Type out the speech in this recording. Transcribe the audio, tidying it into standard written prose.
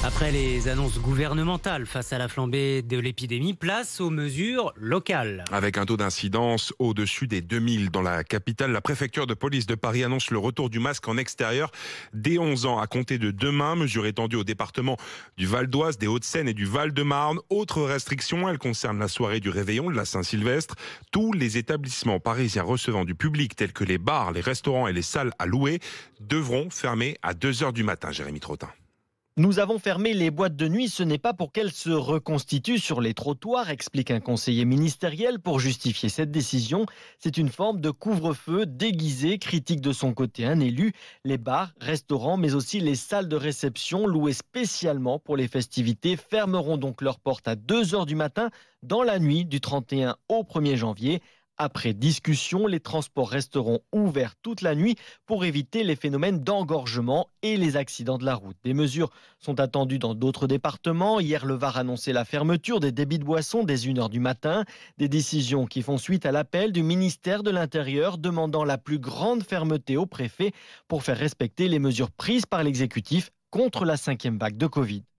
Après les annonces gouvernementales face à la flambée de l'épidémie, place aux mesures locales. Avec un taux d'incidence au-dessus des 2000 dans la capitale, la préfecture de police de Paris annonce le retour du masque en extérieur dès 11 ans à compter de demain. Mesure étendue au département du Val d'Oise, des Hauts-de-Seine et du Val-de-Marne. Autre restriction, elle concerne la soirée du Réveillon de la Saint-Sylvestre. Tous les établissements parisiens recevant du public tels que les bars, les restaurants et les salles à louer devront fermer à 2h du matin. Jérémy Trottin. Nous avons fermé les boîtes de nuit, ce n'est pas pour qu'elles se reconstituent sur les trottoirs, explique un conseiller ministériel pour justifier cette décision. C'est une forme de couvre-feu déguisé, critique de son côté un élu. Les bars, restaurants, mais aussi les salles de réception louées spécialement pour les festivités fermeront donc leurs portes à 2h du matin dans la nuit du 31 au 1er janvier. Après discussion, les transports resteront ouverts toute la nuit pour éviter les phénomènes d'engorgement et les accidents de la route. Des mesures sont attendues dans d'autres départements. Hier, le Var annonçait la fermeture des débits de boissons dès 1h du matin. Des décisions qui font suite à l'appel du ministère de l'Intérieur demandant la plus grande fermeté au préfet pour faire respecter les mesures prises par l'exécutif contre la 5e vague de Covid.